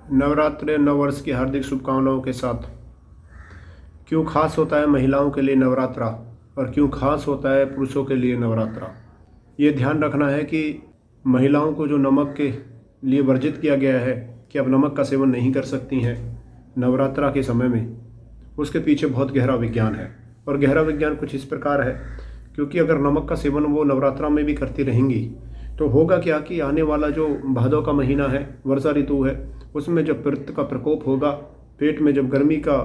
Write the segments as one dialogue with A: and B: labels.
A: नवरात्र नववर्ष की हार्दिक शुभकामनाओं के साथ। क्यों खास होता है महिलाओं के लिए नवरात्रा और क्यों खास होता है पुरुषों के लिए नवरात्रा? ये ध्यान रखना है कि महिलाओं को जो नमक के लिए वर्जित किया गया है कि अब नमक का सेवन नहीं कर सकती हैं नवरात्रा के समय में, उसके पीछे बहुत गहरा विज्ञान है। और गहरा विज्ञान कुछ इस प्रकार है, क्योंकि अगर नमक का सेवन वो नवरात्रा में भी करती रहेंगी तो होगा क्या कि आने वाला जो भादों का महीना है, वर्षा ऋतु है, उसमें जब पित्त का प्रकोप होगा, पेट में जब गर्मी का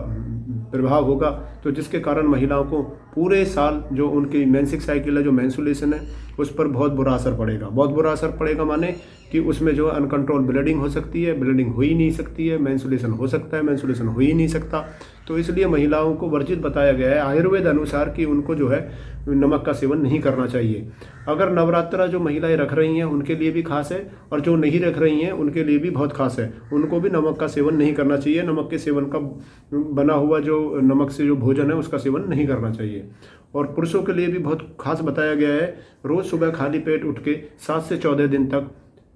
A: प्रभाव होगा, तो जिसके कारण महिलाओं को पूरे साल जो उनकी मेंसिक साइकिल है, जो मेंसुलेशन है, उस पर बहुत बुरा असर पड़ेगा। बहुत बुरा असर पड़ेगा माने कि उसमें जो अनकंट्रोल ब्लीडिंग हो सकती है, ब्लीडिंग हो ही नहीं सकती है, मेंसुलेशन हो सकता है, मेंसुलेशन हो ही नहीं सकता। तो इसलिए महिलाओं को वर्जित बताया गया है आयुर्वेद अनुसार कि उनको जो है नमक का सेवन नहीं करना चाहिए। अगर नवरात्रा जो महिलाएं रख रही हैं उनके लिए भी खास है, और जो नहीं रख रही हैं उनके लिए भी बहुत खास है। उनको भी नमक का सेवन नहीं करना चाहिए। नमक के सेवन का बना हुआ जो नमक से जो भोजन है उसका सेवन नहीं करना चाहिए। और पुरुषों के लिए भी बहुत खास बताया गया है, रोज़ सुबह खाली पेट उठ के 7 से 14 दिन तक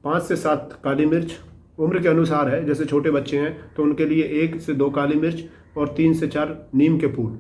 A: 5 से 7 काली मिर्च, उम्र के अनुसार है, जैसे छोटे बच्चे हैं तो उनके लिए 1 से 2 काली मिर्च और 3 से 4 नीम के फूल।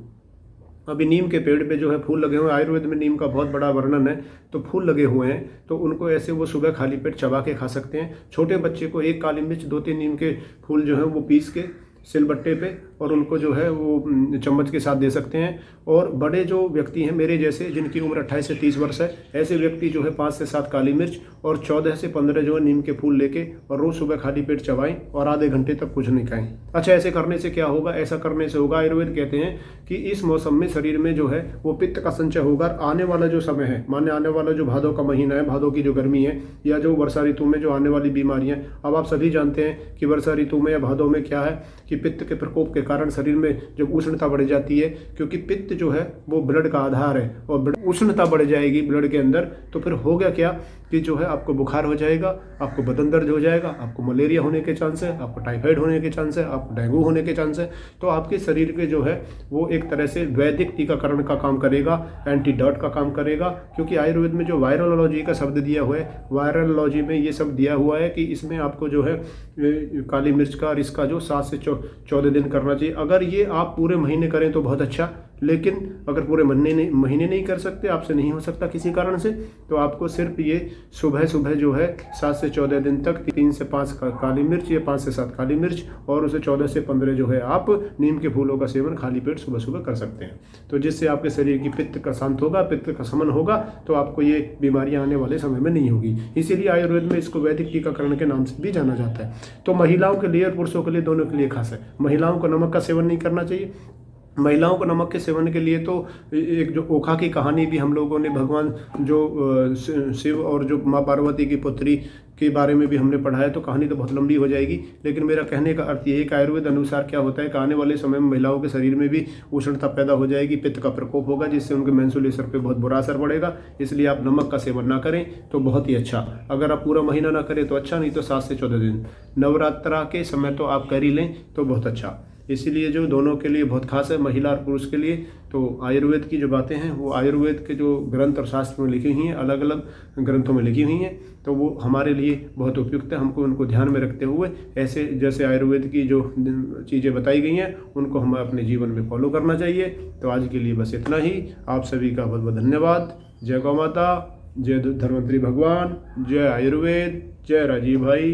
A: अभी नीम के पेड़ पे जो है फूल लगे हुए हैं, आयुर्वेद में नीम का बहुत बड़ा वर्णन है, तो फूल लगे हुए हैं, तो उनको ऐसे वो सुबह खाली पेट चबा के खा सकते हैं। छोटे बच्चे को 1 काली मिर्च 2-3 नीम के फूल जो है वो पीस के सिलबट्टे पे और उनको जो है वो चम्मच के साथ दे सकते हैं। और बड़े जो व्यक्ति हैं मेरे जैसे, जिनकी उम्र 28 से 30 वर्ष है, ऐसे व्यक्ति जो है 5 से 7 काली मिर्च और 14 से 15 जो है नीम के फूल लेके और रोज़ सुबह खाली पेट चबाएं और आधे घंटे तक कुछ नहीं खाएं। अच्छा, ऐसे करने से क्या होगा? ऐसा करने से होगा, आयुर्वेद कहते हैं कि इस मौसम में शरीर में जो है वो पित्त का संचय होगा। आने वाला जो समय है, माने आने वाला जो भादों का महीना है, भादों की जो गर्मी है, या जो वर्षा ऋतु में जो आने वाली बीमारियां, अब आप सभी जानते हैं कि वर्षा ऋतु में या भादों में क्या है कि पित्त के प्रकोप के कारण शरीर में जब उष्णता बढ़ जाती है, क्योंकि पित्त जो है वो ब्लड का आधार है, और उष्णता बढ़ जाएगी ब्लड के अंदर, तो फिर होगा क्या कि जो है आपको बुखार हो जाएगा, आपको बदन दर्द हो जाएगा, आपको मलेरिया होने के चांस है, आपको टाइफाइड होने के चांस है, आपको डेंगू होने के चांस है। तो आपके शरीर के जो है वो एक तरह से वैदिक टीकाकरण का काम करेगा, एंटीडॉट का काम करेगा। क्योंकि आयुर्वेद में जो वायरोलॉजी का शब्द दिया हुआ है, वायरोलॉजी में ये शब्द दिया हुआ है कि इसमें आपको जो है काली मिर्च का और इसका जो 7 से 14 दिन करना चाहिए। अगर ये आप पूरे महीने करें तो बहुत अच्छा, लेकिन अगर पूरे महीने नहीं कर सकते, आपसे नहीं हो सकता किसी कारण से, तो आपको सिर्फ ये सुबह सुबह जो है 7 से 14 दिन तक 3 से 5 काली मिर्च या 5 से 7 काली मिर्च और उसे 14 से 15 जो है आप नीम के फूलों का सेवन खाली पेट सुबह सुबह कर सकते हैं। तो जिससे आपके शरीर की पित्त का शांत होगा, पित्त का शमन होगा, तो आपको ये बीमारियां आने वाले समय में नहीं होगी। इसीलिए आयुर्वेद में इसको वैदिक टीकाकरण के नाम से भी जाना जाता है। तो महिलाओं के लिए और पुरुषों के लिए, दोनों के लिए खास है। महिलाओं को नमक का सेवन नहीं करना चाहिए। महिलाओं को नमक के सेवन के लिए तो एक जो ओखा की कहानी भी हम लोगों ने, भगवान जो शिव और जो माँ पार्वती की पुत्री के बारे में भी हमने पढ़ा है, तो कहानी तो बहुत लंबी हो जाएगी। लेकिन मेरा कहने का अर्थ ये है कि आयुर्वेद अनुसार क्या होता है कि आने वाले समय में महिलाओं के शरीर में भी उष्णता पैदा हो जाएगी, पित्त का प्रकोप होगा, जिससे उनके मेंसुलेशन पे बहुत बुरा असर पड़ेगा। इसलिए आप नमक का सेवन ना करें तो बहुत ही अच्छा। अगर आप पूरा महीना ना करें तो अच्छा, नहीं तो 7 से 14 दिन नवरात्रा के समय तो आप कर ही लें तो बहुत अच्छा। इसीलिए जो दोनों के लिए बहुत खास है, महिला और पुरुष के लिए। तो आयुर्वेद की जो बातें हैं वो आयुर्वेद के जो ग्रंथ और शास्त्र में लिखी हुई हैं, अलग अलग ग्रंथों में लिखी हुई हैं, तो वो हमारे लिए बहुत उपयुक्त है। हमको उनको ध्यान में रखते हुए ऐसे जैसे आयुर्वेद की जो चीज़ें बताई गई हैं उनको हमें अपने जीवन में फॉलो करना चाहिए। तो आज के लिए बस इतना ही। आप सभी का बहुत बहुत धन्यवाद। जय गौ माता, जय धन्वंतरी भगवान, जय आयुर्वेद, जय राजीव भाई।